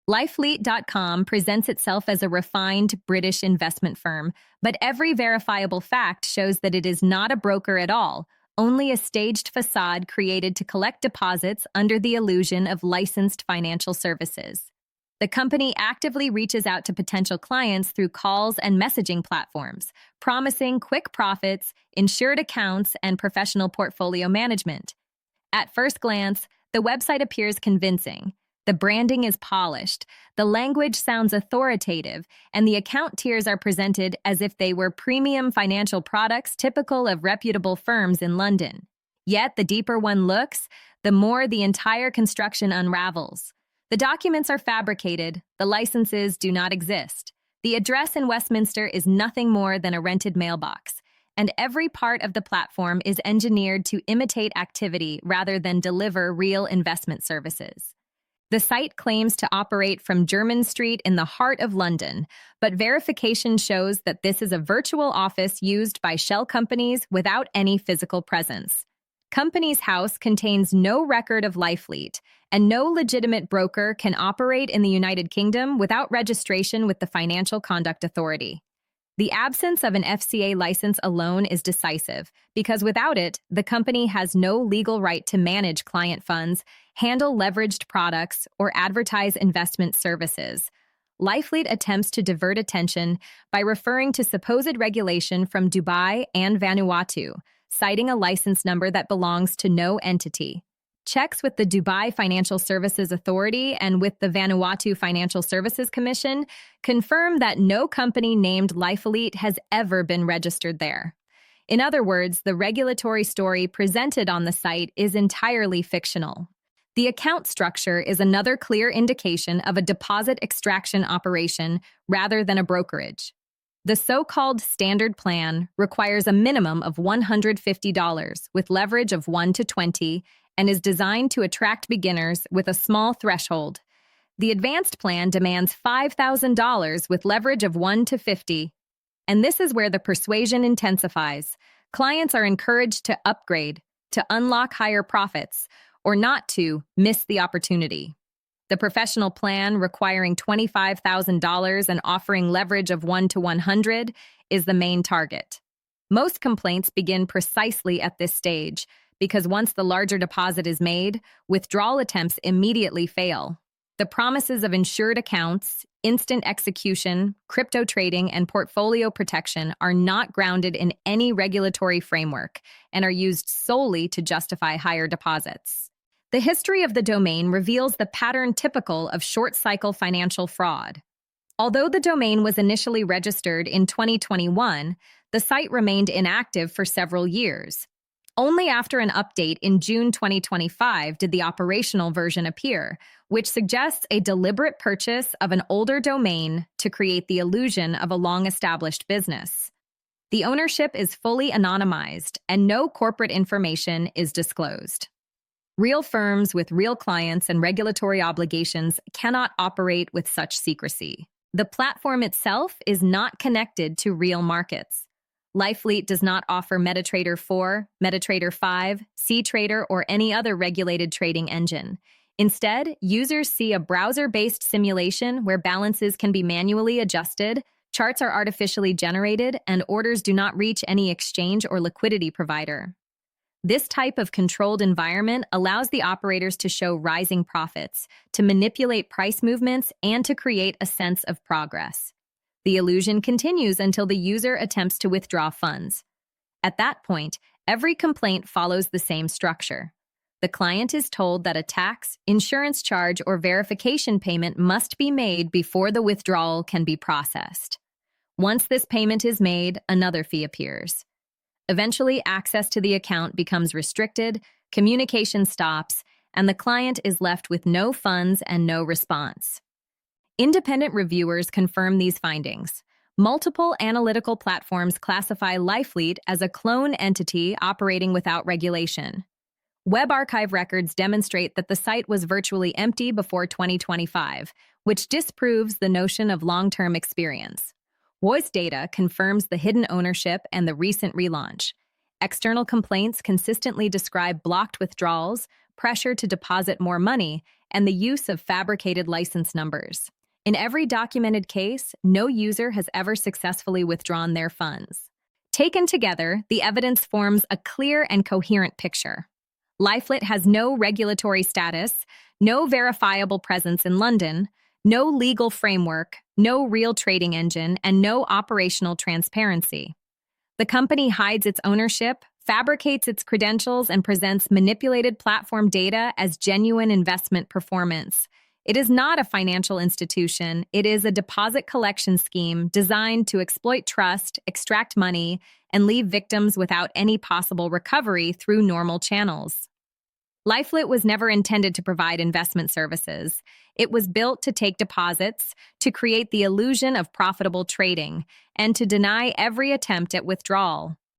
Lyfelete.com presents itself as a refined British investment firm, but every verifiable fact shows that it is not a broker at all, only a staged facade created to collect deposits under the illusion of licensed financial services. The company actively reaches out to potential clients through calls and messaging platforms, promising quick profits, insured accounts, and professional portfolio management. At first glance, the website appears convincing. The branding is polished, the language sounds authoritative, and the account tiers are presented as if they were premium financial products typical of reputable firms in London. Yet, the deeper one looks, the more the entire construction unravels. The documents are fabricated, the licenses do not exist. The address in Westminster is nothing more than a rented mailbox, and every part of the platform is engineered to imitate activity rather than deliver real investment services. The site claims to operate from Jermyn Street in the heart of London, but verification shows that this is a virtual office used by shell companies without any physical presence. Companies House contains no record of Lyfelete, and no legitimate broker can operate in the United Kingdom without registration with the Financial Conduct Authority. The absence of an FCA license alone is decisive, because without it, the company has no legal right to manage client funds, handle leveraged products, or advertise investment services. Lyfelete attempts to divert attention by referring to supposed regulation from Dubai and Vanuatu, citing a license number that belongs to no entity. Checks with the Dubai Financial Services Authority and with the Vanuatu Financial Services Commission confirm that no company named Lyfelete has ever been registered there. In other words, the regulatory story presented on the site is entirely fictional. The account structure is another clear indication of a deposit extraction operation rather than a brokerage. The so-called standard plan requires a minimum of $150 with leverage of 1 to 20 and is designed to attract beginners with a small threshold. The advanced plan demands $5,000 with leverage of 1 to 50. And this is where the persuasion intensifies. Clients are encouraged to upgrade, to unlock higher profits, or not to miss the opportunity. The professional plan, requiring $25,000 and offering leverage of 1 to 100, is the main target. Most complaints begin precisely at this stage, because once the larger deposit is made, withdrawal attempts immediately fail. The promises of insured accounts, instant execution, crypto trading, and portfolio protection are not grounded in any regulatory framework and are used solely to justify higher deposits. The history of the domain reveals the pattern typical of short-cycle financial fraud. Although the domain was initially registered in 2021, the site remained inactive for several years. Only after an update in June 2025 did the operational version appear, which suggests a deliberate purchase of an older domain to create the illusion of a long-established business. The ownership is fully anonymized, and no corporate information is disclosed. Real firms with real clients and regulatory obligations cannot operate with such secrecy. The platform itself is not connected to real markets. Lyfelete does not offer MetaTrader 4, MetaTrader 5, CTrader, or any other regulated trading engine. Instead, users see a browser-based simulation where balances can be manually adjusted, charts are artificially generated, and orders do not reach any exchange or liquidity provider. This type of controlled environment allows the operators to show rising profits, to manipulate price movements, and to create a sense of progress. The illusion continues until the user attempts to withdraw funds. At that point, every complaint follows the same structure. The client is told that a tax, insurance charge, or verification payment must be made before the withdrawal can be processed. Once this payment is made, another fee appears. Eventually, access to the account becomes restricted, communication stops, and the client is left with no funds and no response. Independent reviewers confirm these findings. Multiple analytical platforms classify Lyfelete as a clone entity operating without regulation. Web archive records demonstrate that the site was virtually empty before 2025, which disproves the notion of long-term experience. Voice data confirms the hidden ownership and the recent relaunch. External complaints consistently describe blocked withdrawals, pressure to deposit more money, and the use of fabricated license numbers. In every documented case, no user has ever successfully withdrawn their funds. Taken together, the evidence forms a clear and coherent picture. Lyfelete has no regulatory status, no verifiable presence in London, no legal framework, no real trading engine, and no operational transparency. The company hides its ownership, fabricates its credentials, and presents manipulated platform data as genuine investment performance. It is not a financial institution. It is a deposit collection scheme designed to exploit trust, extract money, and leave victims without any possible recovery through normal channels. Lyfelete was never intended to provide investment services. It was built to take deposits, to create the illusion of profitable trading, and to deny every attempt at withdrawal.